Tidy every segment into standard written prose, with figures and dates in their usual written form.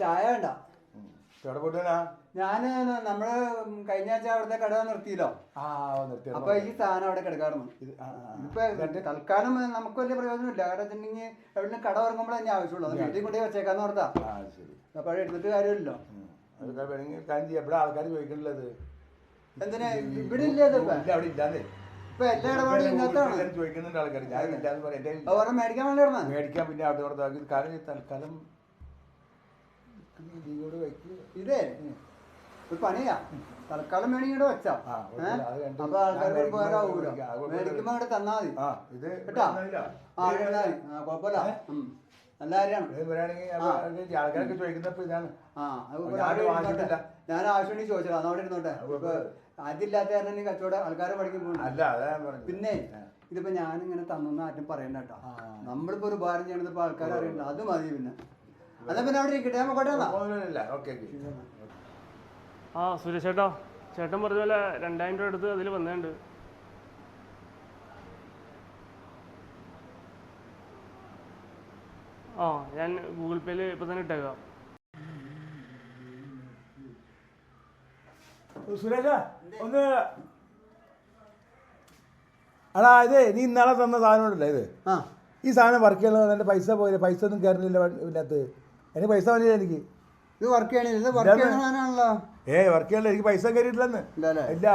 ചായ വേണ്ട. ഞാന് നമ്മള് കഴിഞ്ഞ ആഴ്ച അവിടുത്തെ കട നിർത്തിയല്ലോ. അപ്പൊ ഈ സാധനം അവിടെ കിടക്കാറുന്നു. ഇപ്പൊ തൽക്കാലം നമുക്ക് വലിയ പ്രയോജനമില്ല. കാരണം വെച്ചിട്ടുണ്ടെങ്കിൽ എവിടെ കട ഇറങ്ങുമ്പോൾ തന്നെ ആവശ്യമുള്ളൂ. അത് വീട്ടിൽ കൊണ്ടേ വെച്ചേക്കാന്ന് ഓർത്താ. അപ്പൊ അവിടെ എടുത്തിട്ട് കാര്യമില്ലല്ലോ. ആൾക്കാർ ചോദിക്കണത് എന്തിനാ ഇവിടെ ഇല്ലേ? അവിടെ ഇല്ലാതെ ഇപ്പൊ എല്ലാ ഇടപാടും ഇന്നത്താണ് ചോദിക്കുന്നുണ്ട് ആൾക്കാർ. ഞാൻ ഇല്ലാന്ന് പറയാം. മേടിക്കാൻ വേണ്ടി ഇടണം. മേടിക്കാൻ പിന്നെ അവിടെ കാരണം തൽക്കാലം ഇതേ ഒരു പണിയാ. തൽക്കാലം വേണമെങ്കിൽ വെച്ചാ. അപ്പൊ ആൾക്കാർക്ക് ഉപകാരമാവൂല. മേടിക്കുമ്പോ അങ്ങോട്ട് തന്നാ മതി കേട്ടാ. കൊഴപ്പല്ല. നല്ല കാര്യമാണ്. ആൾക്കാരൊക്കെ ചോദിക്കുന്നപ്പോ ഇതാണ്. ഞാൻ ആവശ്യമുണ്ടെങ്കിൽ ചോദിച്ചോ. അതവിടെ ഇരുന്നോട്ടെ. അതില്ലാത്ത കാരണം കച്ചവടം ആൾക്കാരെ പഠിക്കുമ്പോൾ പിന്നെ ഇതിപ്പോ ഞാനിങ്ങനെ തന്നൊന്നും ആരും പറയണ്ട കേട്ടോ. നമ്മളിപ്പോ ഒരു ഉപകാരം ചെയ്യണത് ഇപ്പൊ ആൾക്കാർ അറിയണ്ട. അത് മതി. പിന്നെ അതാ പിന്നെ അവിടെ ഇരിക്കട്ടെ. ഞാൻ കോട്ടെ. ആ സുരേഷ് ചേട്ടാ, ചേട്ടൻ പറഞ്ഞ പോലെ 2000 രൂപ എടുത്ത് അതിൽ വന്നിട്ടുണ്ട്. ആ ഞാൻ ഗൂഗിൾ പേയിൽ ഇപ്പം തന്നെ ഇട്ടേക്കാം. സുരേഷ ഒന്ന് അടാ, ഇത് നീ ഇന്നാളെ തന്ന സാധനം ഉണ്ടല്ലോ, ഇത് ഈ സാധനം വർക്ക് ചെയ്യണത് എൻ്റെ പൈസ പോയില്ല. പൈസ ഒന്നും കയറുന്നില്ല ഇതിനകത്ത്. എനിക്ക് പൈസ വന്നില്ല. എനിക്ക് ഇത് വർക്ക് ചെയ്യണല്ലോ. വർക്ക് ചെയ്യണല്ലോ. എനിക്ക് പൈസ കയറിയിട്ടില്ലെന്ന്. ഇല്ല.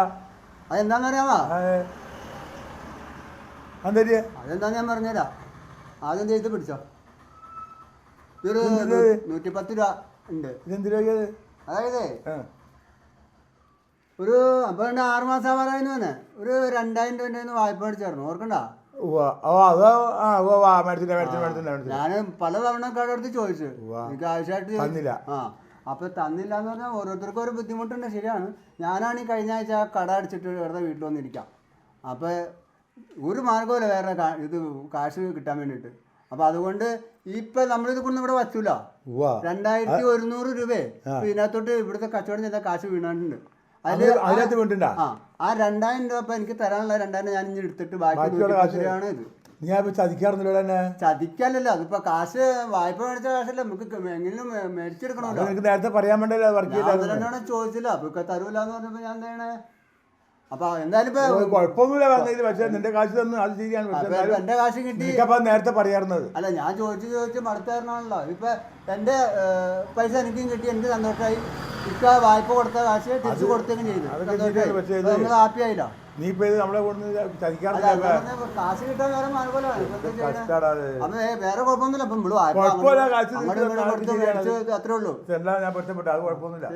അതെന്താന്നറിയാമോ? അതെന്താ ഞാൻ പറഞ്ഞുതരാം. ആദ്യം ചെയ്ത് പിടിച്ചോ. ഇതൊരു 110 രൂപ ഉണ്ട്. ഇതെന്ത് രൂപ? അതായത് ഒരു അപ്പൊ 6 മാസം ആവാറായിരുന്നു തന്നെ. ഒരു 2000 രൂപ വായ്പ മേടിച്ചായിരുന്നു. ഓർക്കണ്ട? ഞാൻ പല തവണ കടയെടുത്ത് ചോദിച്ചു. എനിക്ക് ആവശ്യമായിട്ട് അപ്പൊ തന്നില്ല എന്ന് പറഞ്ഞാൽ ഓരോരുത്തർക്കും ഒരു ബുദ്ധിമുട്ടുണ്ട്. ശരിയാണ്. ഞാനാണ് ഈ കഴിഞ്ഞ ആഴ്ച കട അടിച്ചിട്ട് വെറുതെ വീട്ടിൽ വന്നിരിക്കാം. അപ്പൊ ഒരു മാർഗമല്ല വേറെ ഇത് കാശ് കിട്ടാൻ വേണ്ടിയിട്ട്. അപ്പൊ അതുകൊണ്ട് ഇപ്പൊ നമ്മളിത് കൊണ്ട് ഇവിടെ വച്ചൂല. 2100 രൂപയെ ഇതിനകത്തോട്ട് ഇവിടുത്തെ കച്ചവടം ചെയ്ത കാശ് വീണാട്ടുണ്ട്. ആ 2000 രൂപ എനിക്ക് തരാനുള്ള 2000 ഞാൻ ഇനി എടുത്തിട്ട് ബാക്കി രൂപയാണ് ഇത്. നീ ചതിക്കാറുണ്ടല്ലോ തന്നെ. ചതിക്കാനല്ലോ. അതിപ്പോ കാശ് വായ്പ മേടിച്ച കാശല്ല. നമുക്ക് എങ്ങനെയും മേടിച്ചെടുക്കണമല്ലോ. നേരത്തെ പറയാൻ വേണ്ടി ചോദിച്ചില്ല. അപ്പൊ തരൂലെന്ന് പറഞ്ഞപ്പോ ഞാൻ എന്താണ്. അപ്പൊ എന്തായാലും കുഴപ്പമൊന്നുമില്ല. പക്ഷെ നിന്റെ കാശ് തന്നു, അത് ശരിയാണ്. എന്റെ കാശ് കിട്ടി. നേരത്തെ പറയാറുന്നത് അല്ല, ഞാൻ ചോദിച്ച് മടുത്ത തരണമല്ലോ. ഇപ്പൊ എന്റെ പൈസ എനിക്കും കിട്ടി. എനിക്ക് സന്തോഷമായി. ഇക്ക വായ്പ കൊടുത്ത കാശ് തിരിച്ചു കൊടുത്തേക്കും ചെയ്തു. ഹാപ്പി ആയില്ല. നീ ഇപ്പൊ നമ്മളെ കാശ് കിട്ടാൻ വേറെ മാർഗമാണ്. അപ്പൊ വേറെ കുഴപ്പമൊന്നുമില്ല. അപ്പൊ നമ്മള് അത്രേ ഉള്ളൂ. ഞാൻ പൊരുത്തപ്പെട്ടു. അത് കുഴപ്പമൊന്നുമില്ല.